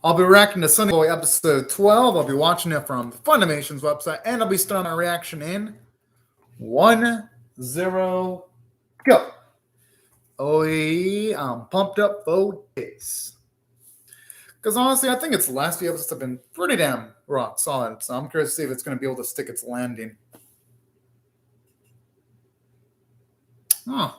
I'll be reacting to Sonny Boy episode 12. I'll be watching it from the Funimation's website, and I'll be starting my reaction in 1-0, go. Oh, yeah, I'm pumped up for this. Because honestly, I think its last few episodes have been pretty damn rock solid. So I'm curious to see if it's going to be able to stick its landing. Oh.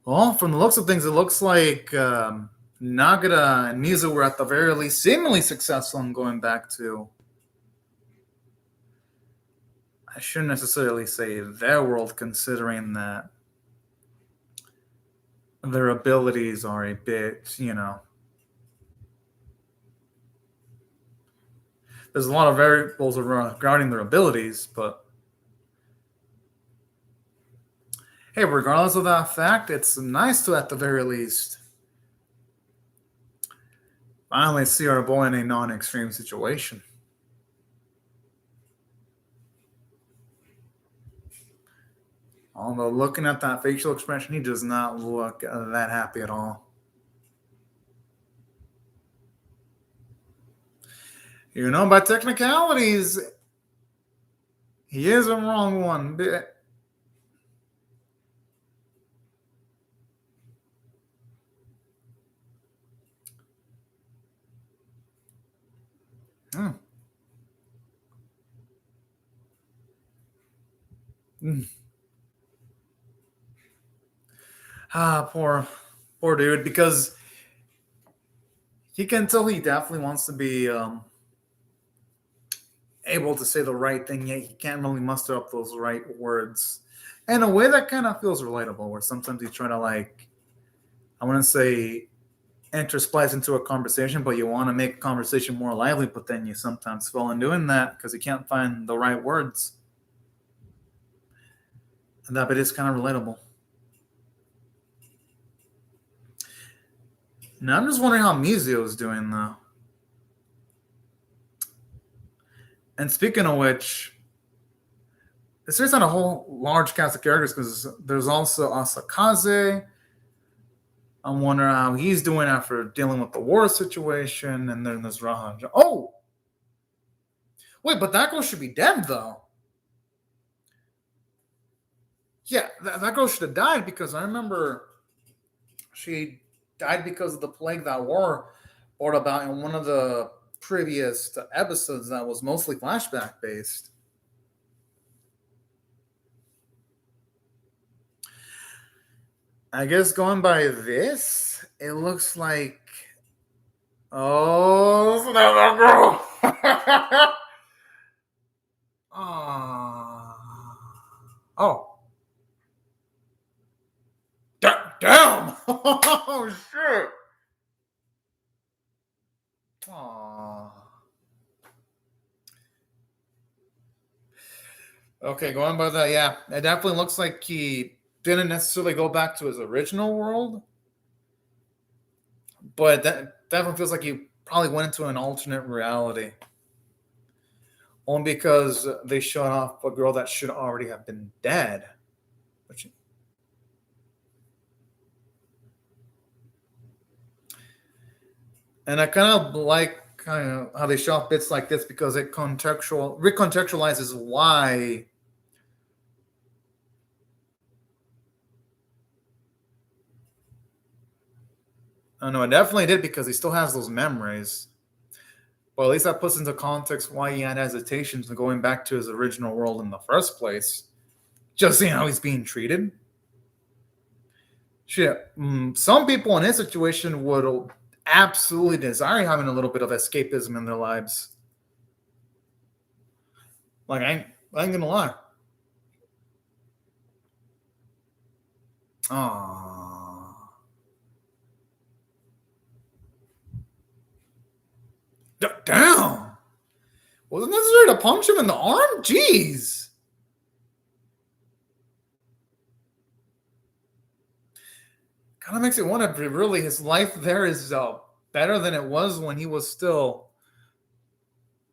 Well, from the looks of things, it looks like Nagata and Mizu were at the very least seemingly successful in going back to, I shouldn't necessarily say their world, considering that their abilities are a bit, there's a lot of variables regarding their abilities, but hey, regardless of that fact, it's nice to, at the very least, finally see our boy in a non-extreme situation. Although looking at that facial expression, he does not look that happy at all. By technicalities, he isn't wrong one bit. Poor dude, because he can tell he definitely wants to be able to say the right thing, yet he can't really muster up those right words in a way that kind of feels relatable, where sometimes you try to, I wouldn't say intersplice into a conversation, but you want to make a conversation more lively, but then you sometimes fall in doing that because you can't find the right words. And that bit is kind of relatable. Now I'm just wondering how Mizio is doing, though. And speaking of which, this is not a whole large cast of characters, because there's also Asakaze. I'm wondering how he's doing after dealing with the war situation, and then there's Rahan. Oh! Wait, but that girl should be dead, though. Yeah, that girl should have died, because I remember she died because of the plague that war brought about in one of the previous episodes that was mostly flashback based. I guess going by this, it looks like, oh, so that girl. Oh. Damn! Oh, shit! Aww. Okay, going by that, yeah. It definitely looks like he didn't necessarily go back to his original world, but that definitely feels like he probably went into an alternate reality. Only because they showed off a girl that should already have been dead. And I kind of like how they show off bits like this, because it recontextualizes why I know it definitely did, because he still has those memories. But at least that puts into context why he had hesitations in going back to his original world in the first place. Just seeing how he's being treated. Shit, some people in his situation would absolutely desire having a little bit of escapism in their lives. Like, I ain't gonna lie. Aww. Damn! Wasn't necessary to punch him in the arm? Jeez! Kind of makes you wonder if really his life there is better than it was when he was still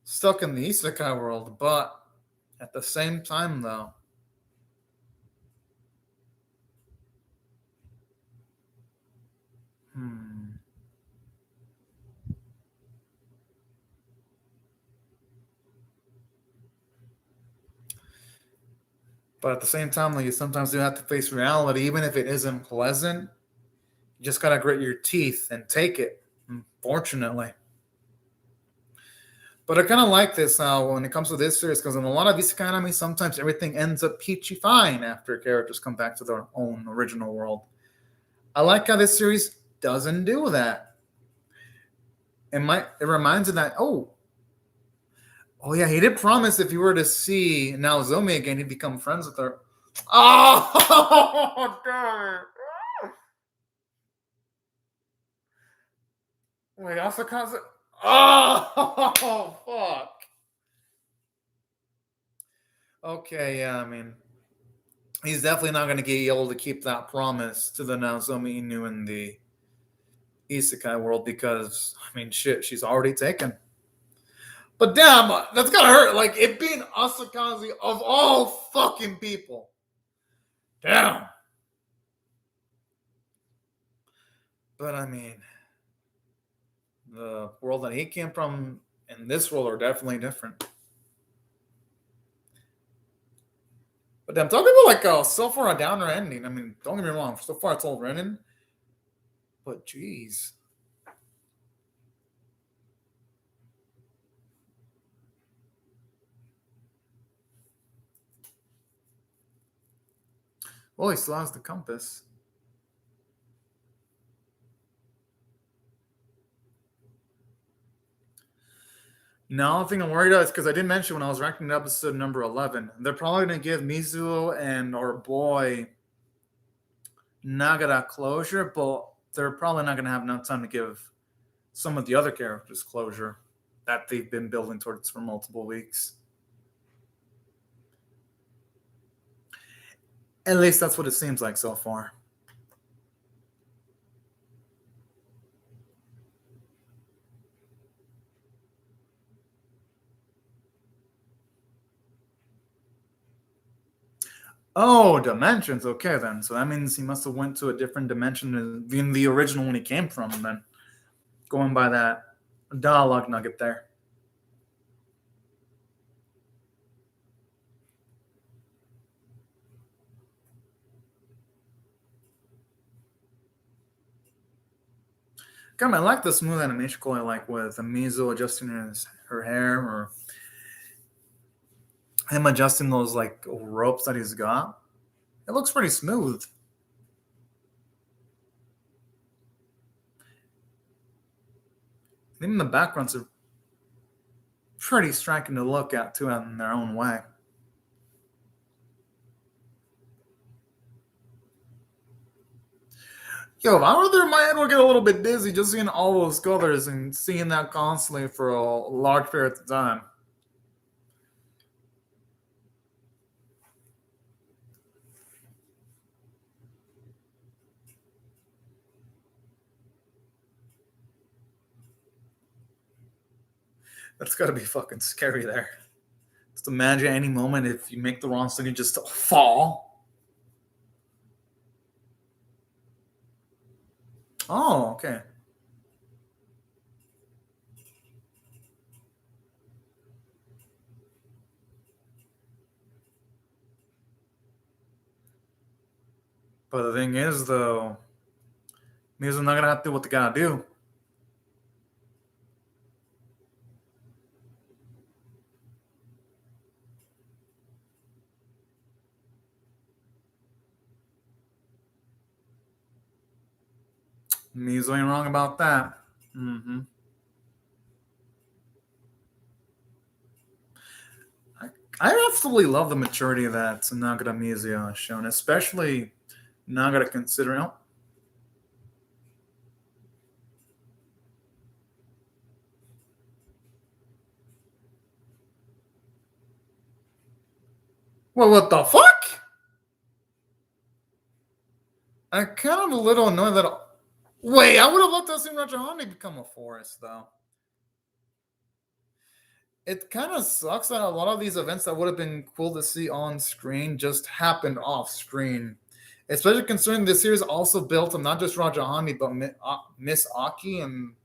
stuck in the Isekai world. But at the same time, though, But at the same time, like, you sometimes do have to face reality, even if it isn't pleasant. You just gotta grit your teeth and take it, unfortunately. But I kind of like this now when it comes to this series, because in a lot of these anime, sometimes everything ends up peachy fine after characters come back to their own original world. I like how this series doesn't do that. It reminds me that, oh yeah, he did promise if you were to see Naozomi again, he'd become friends with her. Oh, damn it. Wait, Asakaze. Oh, fuck. Okay, yeah, I mean, he's definitely not going to be able to keep that promise to the Naozomi Inu in the Isekai world because, I mean, shit, she's already taken. But damn, that's gotta hurt. Like, it being Asakaze of all fucking people. Damn. But I mean, the world that he came from and this world are definitely different. But damn, talking about like so far a downer ending. I mean, don't get me wrong. So far, it's all Renin. But jeez. Well, he still has the compass. No, the thing I'm worried about is because I did mention when I was ranking episode number 11, they're probably going to give Mizuo and our boy Nagara closure, but they're probably not going to have enough time to give some of the other characters closure that they've been building towards for multiple weeks. At least that's what it seems like so far. Oh, dimensions. Okay, then. So that means he must have went to a different dimension than the original one he came from. Then, going by that dialogue nugget there. I like the smooth animation quality, like with Mizo adjusting her hair, or him adjusting those like ropes that he's got. It looks pretty smooth. Even the backgrounds are pretty striking to look at too in their own way. Yo, if I were there, my head would get a little bit dizzy just seeing all those colors and seeing that constantly for a large period of time. That's got to be fucking scary there. Just imagine any moment if you make the wrong thing, you just fall. Oh, okay. But the thing is, though, Mizu's not gonna have to do what they gotta do. Mizu ain't wrong about that. Mm-hmm. I absolutely love the maturity that Nagata Mizu has shown, especially Nagata considering. Oh, well, what the fuck? I kind of a little annoyed that. Wait, I would have loved to have seen Rajahani become a forest, though. It kind of sucks that a lot of these events that would have been cool to see on screen just happened off screen. Especially considering this series also built on not just Rajahani, but Miss Aki, and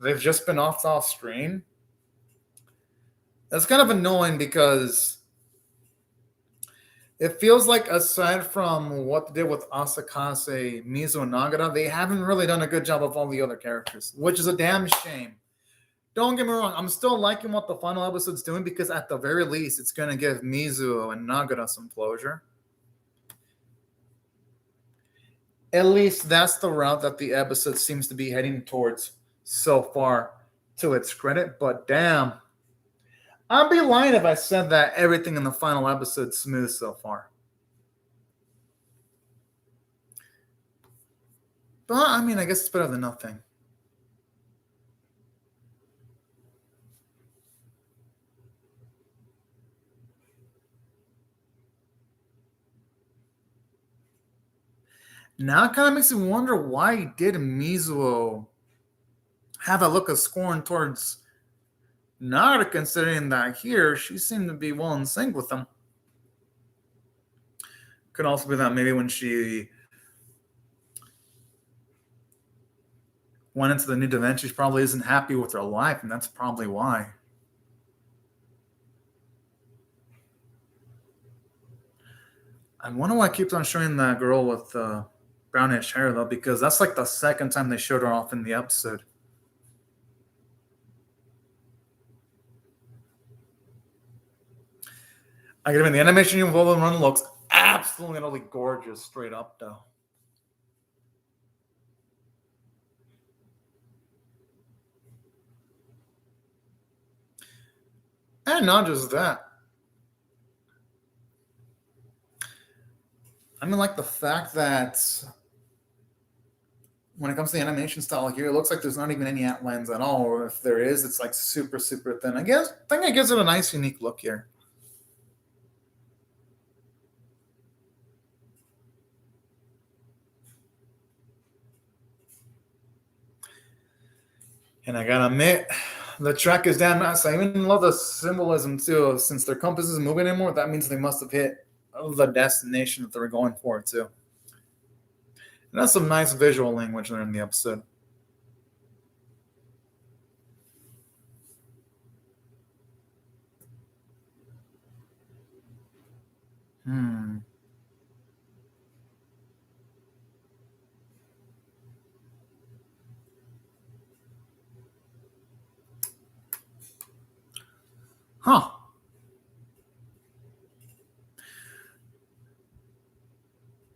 they've just been off screen. That's kind of annoying because It feels like aside from what they did with Asakase, Mizu, and Nagata, they haven't really done a good job of all the other characters, which is a damn shame. Don't get me wrong, I'm still liking what the final episode's doing because at the very least, it's going to give Mizu and Nagata some closure. At least that's the route that the episode seems to be heading towards so far, to its credit. But damn, I'd be lying if I said that everything in the final episode's smooth so far. But I mean, I guess it's better than nothing. Now it kind of makes me wonder why did Mizuo have a look of scorn towards Nara, considering that here she seemed to be well in sync with him. Could also be that maybe when she went into the new dimension, she probably isn't happy with her life, and that's probably why. I wonder why it keeps on showing that girl with brownish hair, though, because that's like the second time they showed her off in the episode. I get the animation involved in Run looks absolutely gorgeous, straight up, though. And not just that. I mean, like the fact that when it comes to the animation style here, it looks like there's not even any outlines at all, or if there is, it's like super, super thin. I think it gives it a nice, unique look here. And I gotta admit, the track is damn nice. I even love the symbolism too. Since their compass isn't moving anymore, that means they must have hit the destination that they were going for too. And that's some nice visual language there in the episode. Hmm. Huh.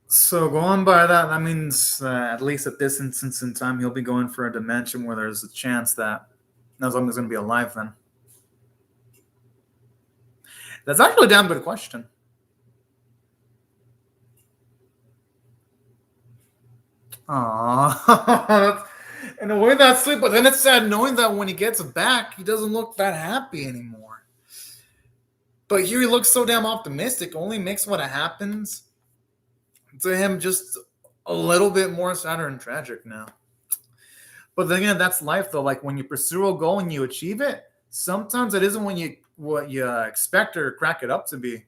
So going by that, that means at least at this instance in time, he'll be going for a dimension where there's a chance that Nozomi's going to be alive then. That's actually a damn good question. Aww. In a way, that's sweet, but then it's sad knowing that when he gets back, he doesn't look that happy anymore. But here he looks so damn optimistic, only makes what happens to him just a little bit more sadder and tragic now. But then again, that's life though. Like when you pursue a goal and you achieve it, sometimes it isn't what you expect or crack it up to be.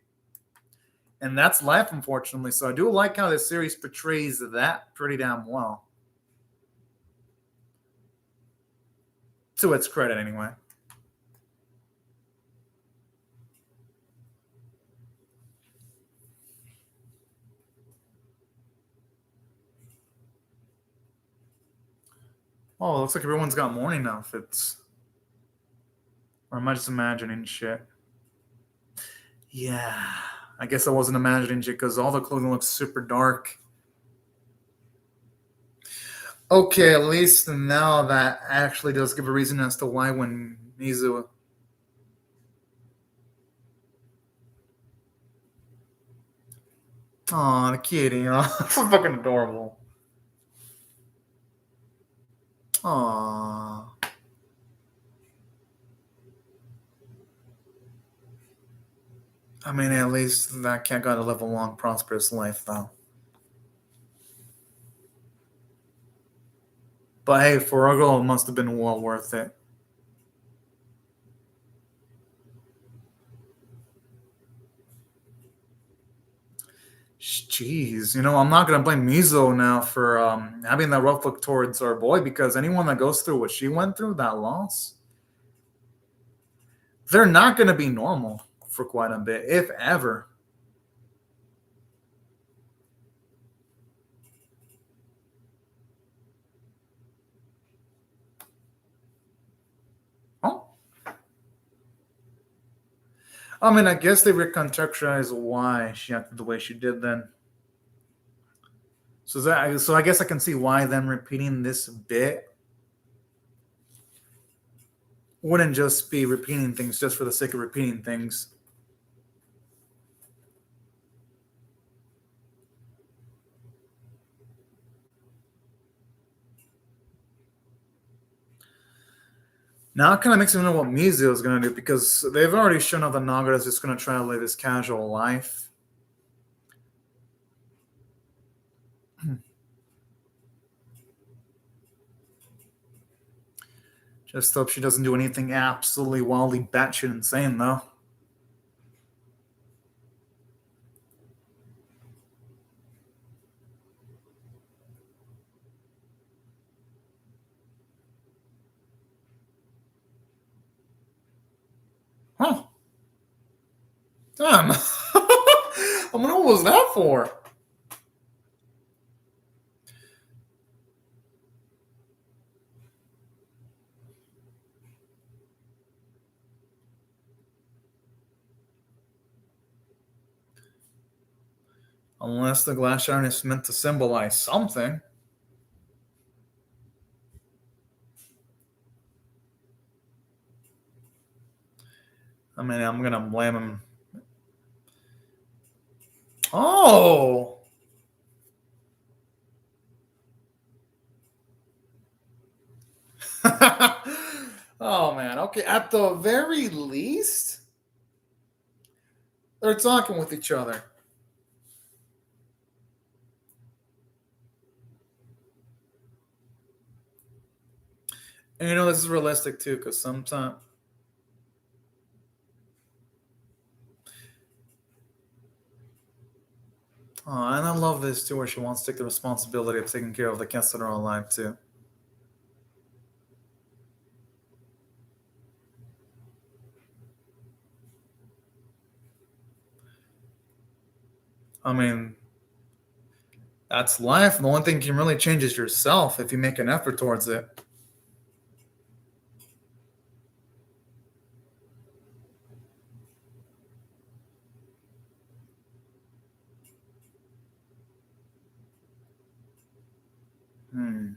And that's life, unfortunately. So I do like how this series portrays that pretty damn well. To its credit, anyway. Oh, it looks like everyone's got morning outfits. Or am I just imagining shit? Yeah. I guess I wasn't imagining shit because all the clothing looks super dark. Okay, at least now that actually does give a reason as to why when Mizu. Aw, the kitty. Oh, so fucking adorable. Aw. I mean, at least that cat got to live a long, prosperous life, though. But hey, for a girl, it must have been well worth it. Jeez, I'm not gonna blame Mizo now for having that rough look towards our boy because anyone that goes through what she went through, that loss, they're not gonna be normal for quite a bit, if ever. I mean, I guess they recontextualize why she acted the way she did then. So I guess I can see why them repeating this bit wouldn't just be repeating things just for the sake of repeating things. Now it kind of makes me know what Mizuho is going to do because they've already shown how the Nagara is just going to try to live his casual life. Just hope she doesn't do anything absolutely wildly batshit insane, though. Huh. Damn. I mean, what was that for? Unless the glass iron is meant to symbolize something. I mean, I'm going to blame him. Oh! Oh, man. Okay, at the very least, they're talking with each other. And you know, this is realistic too, because sometimes. Oh, and I love this too, where she wants to take the responsibility of taking care of the cats that are alive too. I mean, that's life. The only thing you can really change is yourself if you make an effort towards it. Hmm.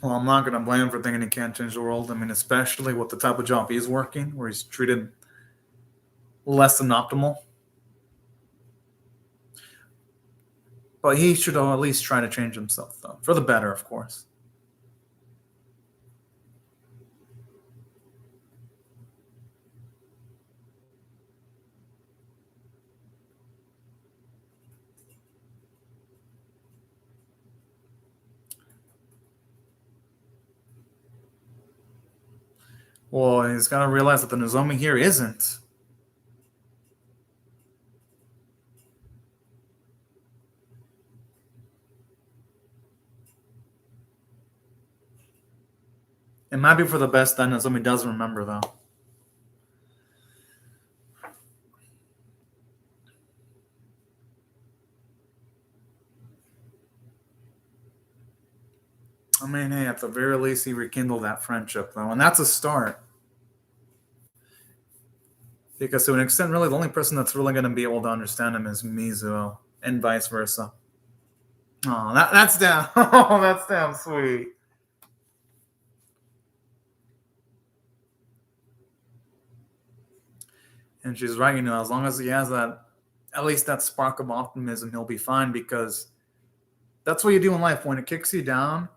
Well, I'm not going to blame him for thinking he can't change the world. I mean, especially with the type of job he's working, where he's treated less than optimal. But he should at least try to change himself, though, for the better, of course. Well, he's got to realize that the Nozomi here isn't. It might be for the best that Nozomi does remember, though. I mean, hey, at the very least, he rekindled that friendship, though, and that's a start. Because to an extent, really, the only person that's really going to be able to understand him is Mizuho, and vice versa. Oh, that's damn. Oh, that's damn sweet. And she's right, you know, as long as he has that, at least that spark of optimism, he'll be fine because that's what you do in life. When it kicks you down,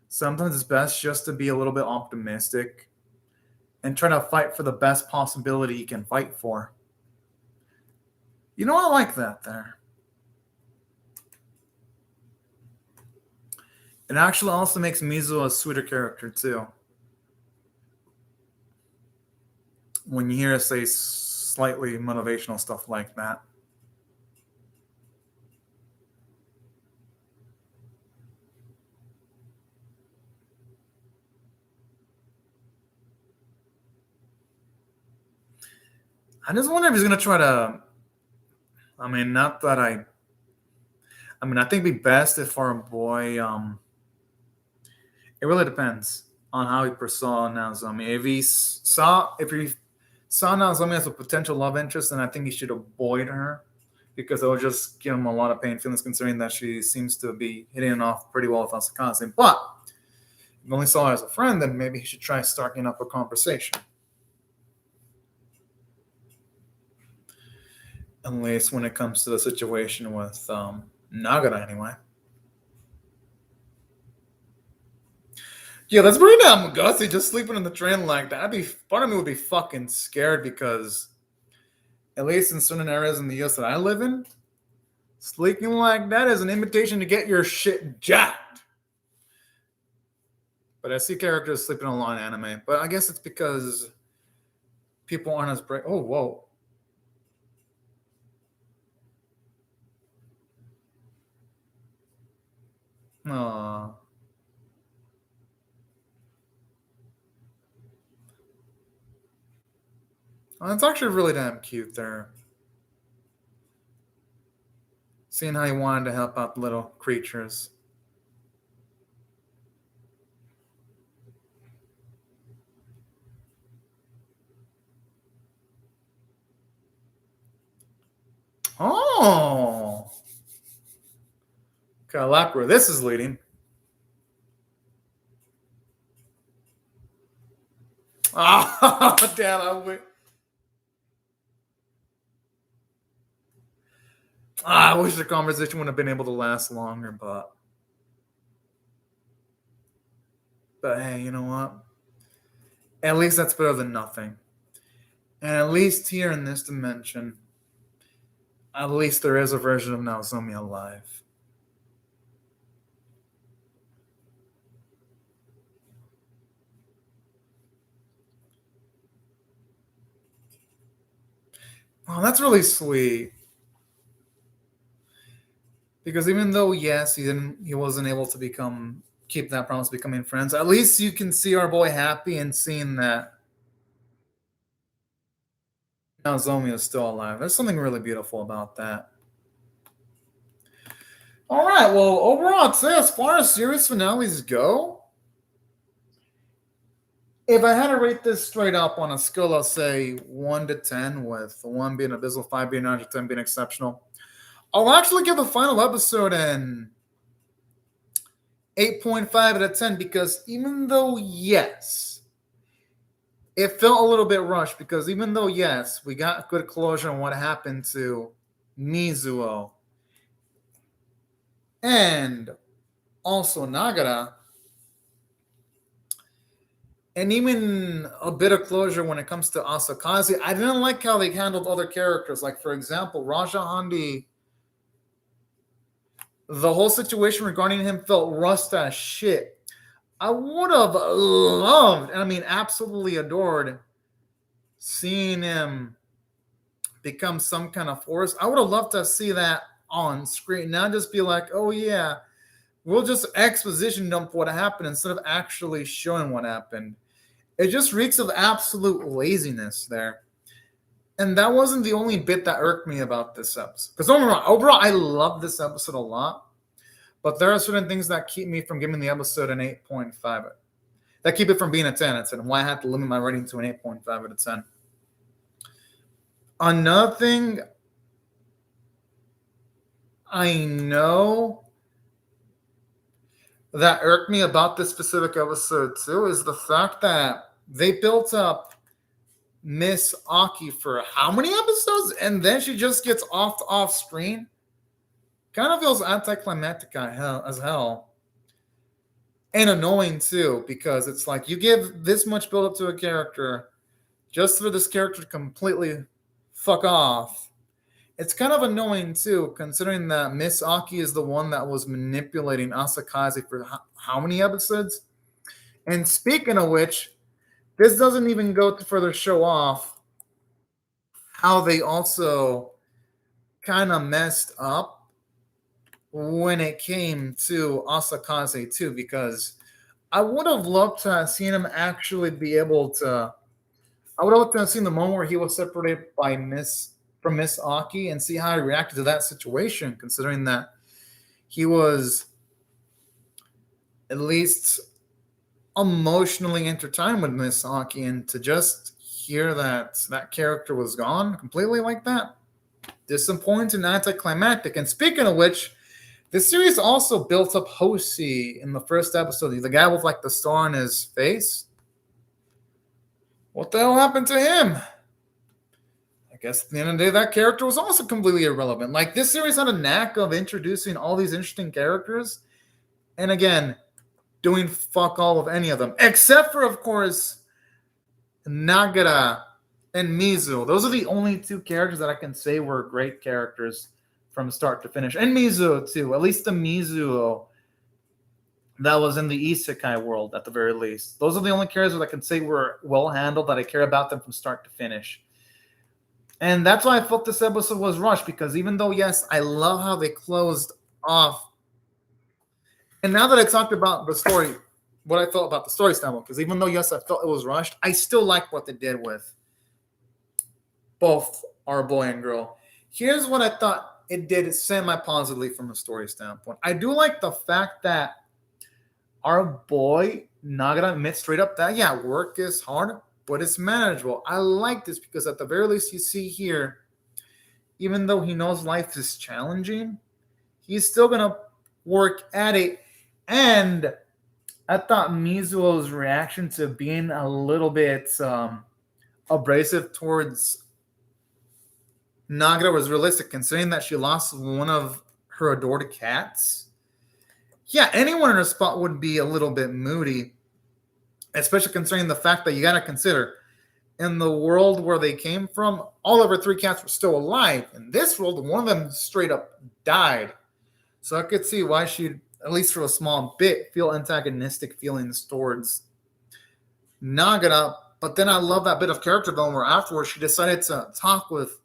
sometimes it's best just to be a little bit optimistic and try to fight for the best possibility you can fight for. You know, I like that there. It actually also makes Mizuho a sweeter character, too. When you hear us say slightly motivational stuff like that. I just wonder if he's going to try to. I mean, not that I. I mean, I think it'd be best if our boy It really depends on how he persaw Naomi. If he saw Naomi as a potential love interest, then I think he should avoid her because it will just give him a lot of pain feelings, considering that she seems to be hitting it off pretty well with Asakaze. But if you only saw her as a friend, then maybe he should try starting up a conversation. At least when it comes to the situation with Nagara, anyway. Yeah, that's pretty damn gutsy. Just sleeping in the train like that. Part of me would be fucking scared because, at least in certain areas in the U.S. that I live in, sleeping like that is an invitation to get your shit jacked. But I see characters sleeping a lot in anime. But I guess it's because people aren't as brave. Oh, whoa. Aww. Well, it's actually really damn cute there. Seeing how he wanted to help out the little creatures. Oh! Okay, I like where this is leading. Oh, damn, I wish the conversation would have been able to last longer, but hey, you know what? At least that's better than nothing. And at least here in this dimension, at least there is a version of Naomi alive. Oh, that's really sweet. Because even though yes, he wasn't able to keep that promise of becoming friends, at least you can see our boy happy and seeing that Naomi is still alive. There's something really beautiful about that. All right, well, overall, I'd say as far as series finales go, if I had to rate this straight up on a scale of say 1 to 10, with 1 being abysmal, 5 being 9, 10 being exceptional, I'll actually give the final episode an 8.5 out of 10 because even though, yes, it felt a little bit rushed because even though, yes, we got good closure on what happened to Mizuo and also Nagara, and even a bit of closure when it comes to Asakaze, I didn't like how they handled other characters. Like, for example, Raja Handi, the whole situation regarding him felt rushed as shit. I would have loved, and I mean absolutely adored, seeing him become some kind of force. I would have loved to see that on screen. Not just be like, oh yeah, we'll just exposition dump what happened instead of actually showing what happened. It just reeks of absolute laziness there. And that wasn't the only bit that irked me about this episode. Because overall, I love this episode a lot. But there are certain things that keep me from giving the episode an 8.5. That keep it from being a 10 out of 10. Why I have to limit my rating to an 8.5 out of 10. Another thing I know that irked me about this specific episode too is the fact that they built up Miss Aki for how many episodes, and then she just gets off screen. Kind of feels anticlimactic as hell, and annoying too, because it's like you give this much build up to a character just for this character to completely fuck off. It's kind of annoying too, considering that Miss Aki is the one that was manipulating Asakaze for how many episodes? And speaking of which, this doesn't even go to further show off how they also kind of messed up when it came to Asakaze too, because I would have loved to have seen him actually be able to. I would have loved to have seen the moment where he was separated from Miss Aki and see how he reacted to that situation, considering that he was at least emotionally intertwined with Miss Aki, and to just hear that that character was gone completely like that, disappointing and anticlimactic. And speaking of which, the series also built up Hoshi in the first episode. The guy with like the star on his face. What the hell happened to him? I guess at the end of the day, that character was also completely irrelevant. Like, this series had a knack of introducing all these interesting characters, and again, doing fuck all with any of them, except for, of course, Nagara and Mizu. Those are the only two characters that I can say were great characters from start to finish. And Mizu, too. At least the Mizu that was in the Isekai world, at the very least. Those are the only characters that I can say were well handled, that I care about them from start to finish. And that's why I felt this episode was rushed, because even though, yes, I love how they closed off. And now that I talked about the story, what I felt about the story standpoint, because even though, yes, I felt it was rushed, I still like what they did with both our boy and girl. Here's what I thought it did semi-positively from a story standpoint. I do like the fact that our boy Nagara admits straight up that, yeah, work is hard, but it's manageable. I like this because at the very least, you see here, even though he knows life is challenging, he's still going to work at it. And I thought Mizuo's reaction to being a little bit abrasive towards Nagara was realistic, considering that she lost one of her adored cats. Yeah, anyone in her spot would be a little bit moody, especially considering the fact that you got to consider, in the world where they came from, all of her three cats were still alive. In this world, one of them straight up died. So I could see why she'd, at least for a small bit, feel antagonistic feelings towards Nagara. But then I love that bit of character development where afterwards she decided to talk with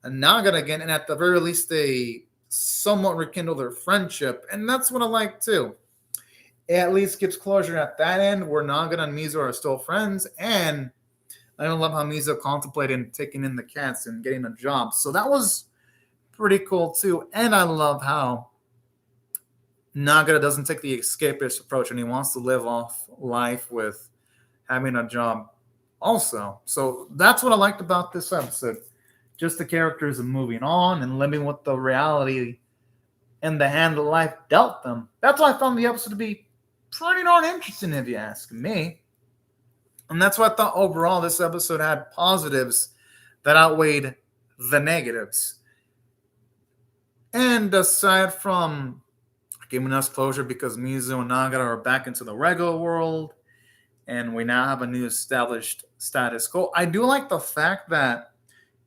Nagara again, and at the very least they somewhat rekindle their friendship. And that's what I like too. It at least gives closure at that end where Nagara and Mizu are still friends. And I love how Mizu contemplated taking in the cats and getting a job. So that was pretty cool too. And I love how Nagara doesn't take the escapist approach, and he wants to live off life with having a job also. So that's what I liked about this episode. Just the characters and moving on and living with the reality and the hand that life dealt them. That's why I found the episode to be pretty darn interesting, if you ask me. And that's why I thought overall this episode had positives that outweighed the negatives. And aside from giving us closure because Mizu and Nagara are back into the regular world and we now have a new established status quo, I do like the fact that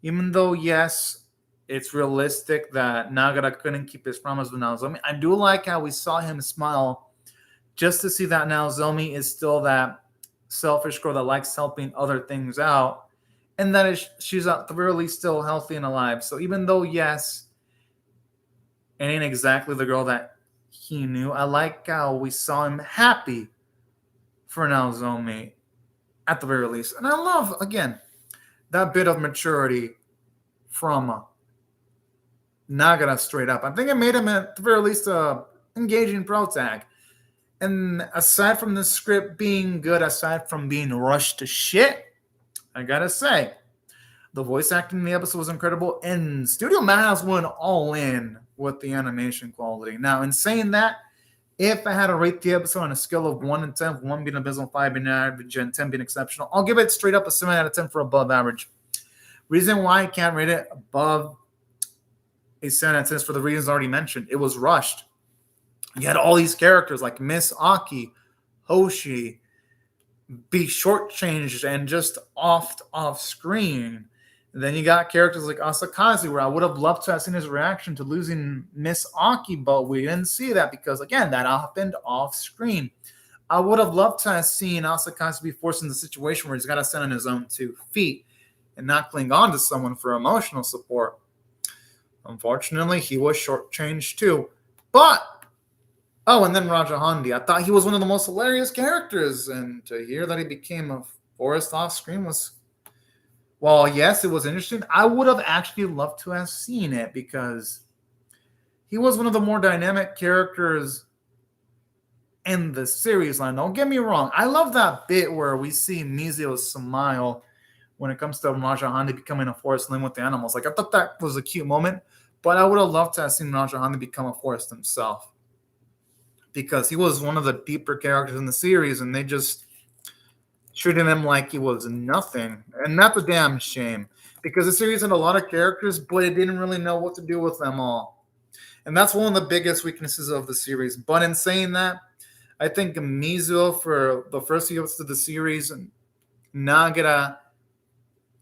even though, yes, it's realistic that Nagara couldn't keep his promise with Naozomi, I do like how we saw him smile just to see that Naozomi is still that selfish girl that likes helping other things out, and that she's at the very least still healthy and alive. So even though, yes, it ain't exactly the girl that he knew, I like how we saw him happy for Naozomi at the very least. And I love, again, that bit of maturity from Nagara straight up. I think it made him at the very least engaging protag. And aside from the script being good, aside from being rushed to shit, I gotta say, the voice acting in the episode was incredible, and Studio Madhouse went all in with the animation quality. Now, in saying that, if I had to rate the episode on a scale of 1 to 10, 1 being abysmal, 5 being average, and 10 being exceptional, I'll give it straight up a 7 out of 10 for above average. Reason why I can't rate it above a 7 out of 10 is for the reasons already mentioned. It was rushed. You had all these characters like Miss Aki, Hoshi, be shortchanged and just off screen. And then you got characters like Asakazu, where I would have loved to have seen his reaction to losing Miss Aki, but we didn't see that because, again, that happened off screen. I would have loved to have seen Asakazu be forced in the situation where he's got to stand on his own 2 feet and not cling on to someone for emotional support. Unfortunately, he was shortchanged too. But, and then Raja Handi. I thought he was one of the most hilarious characters, and to hear that he became a forest off screen was, well, yes, it was interesting. I would have actually loved to have seen it because he was one of the more dynamic characters in the series line. Don't get me wrong. I love that bit where we see Mizuho smile when it comes to Raja Handi becoming a forest limb with the animals. Like, I thought that was a cute moment, but I would have loved to have seen Raja Handi become a forest himself, because he was one of the deeper characters in the series, and they just treated him like he was nothing. And that's a damn shame, because the series had a lot of characters, but it didn't really know what to do with them all. And that's one of the biggest weaknesses of the series. But in saying that, I think Mizuho, for the first few episodes of the series, Nagara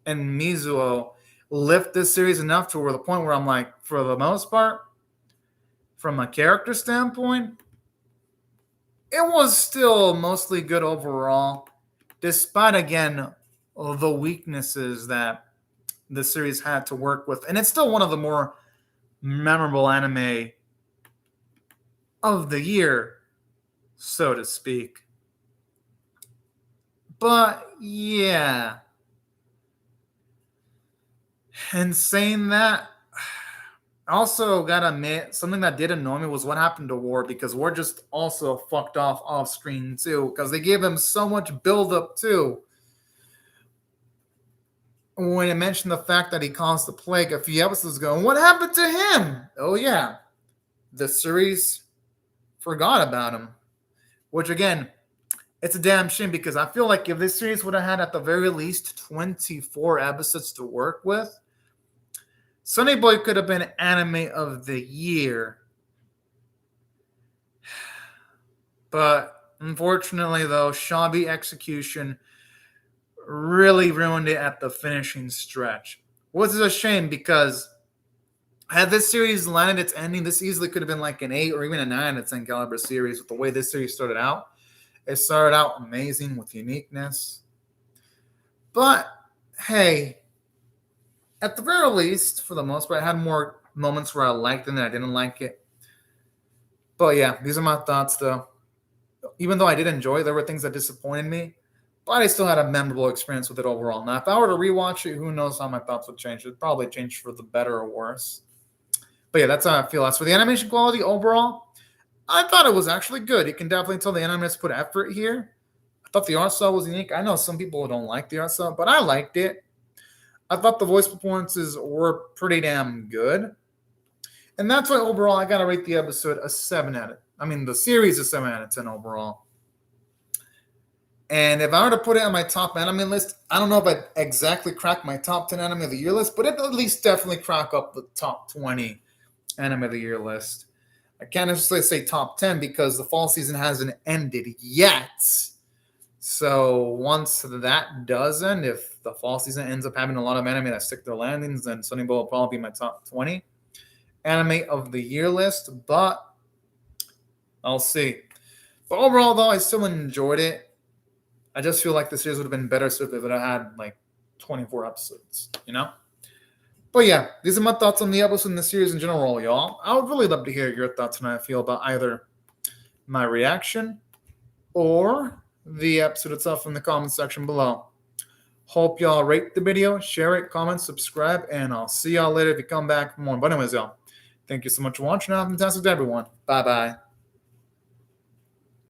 and Mizuho lift this series enough to where the point where I'm like, for the most part, from a character standpoint, it was still mostly good overall, despite, again, the weaknesses that the series had to work with. And it's still one of the more memorable anime of the year, so to speak. But yeah. And saying that, I also gotta admit, something that did annoy me was what happened to War, because War just also fucked off screen too, because they gave him so much build up too. When it mentioned the fact that he caused the plague a few episodes ago, and what happened to him? Oh yeah, the series forgot about him. Which, again, it's a damn shame, because I feel like if this series would have had at the very least 24 episodes to work with, Sonny Boy could have been anime of the year. But unfortunately, though, shabby execution really ruined it at the finishing stretch. Which is a shame, because had this series landed its ending, this easily could have been like an 8 or even a 9 at 10 caliber series with the way this series started out. It started out amazing with uniqueness. But, hey, at the very least, for the most part, I had more moments where I liked it than I didn't like it. But yeah, these are my thoughts, though. Even though I did enjoy it, there were things that disappointed me, but I still had a memorable experience with it overall. Now, if I were to rewatch it, who knows how my thoughts would change. It would probably change for the better or worse. But yeah, that's how I feel. As for the animation quality overall, I thought it was actually good. You can definitely tell the animators put effort here. I thought the art style was unique. I know some people don't like the art style, but I liked it. I thought the voice performances were pretty damn good. And that's why overall I got to rate the episode a 7 out of, the series a 7 out of 10 overall. And if I were to put it on my top anime list, I don't know if I'd exactly crack my top 10 anime of the year list, but it'd at least definitely crack up the top 20 anime of the year list. I can't necessarily say top 10 because the fall season hasn't ended yet. So once that does end, if the fall season ends up having a lot of anime that stick their landings, then Sonny Boy will probably be my top 20 anime of the year list. But I'll see. But overall, though, I still enjoyed it. I just feel like the series would have been better served if it had like 24 episodes, But yeah, these are my thoughts on the episode and the series in general, y'all. I would really love to hear your thoughts and how I feel about either my reaction or the episode itself in the comment section below. Hope y'all rate the video, share it, comment, subscribe, and I'll see y'all later if you come back for more. But anyways, y'all, thank you so much for watching. Have a fantastic day, everyone. Bye-bye.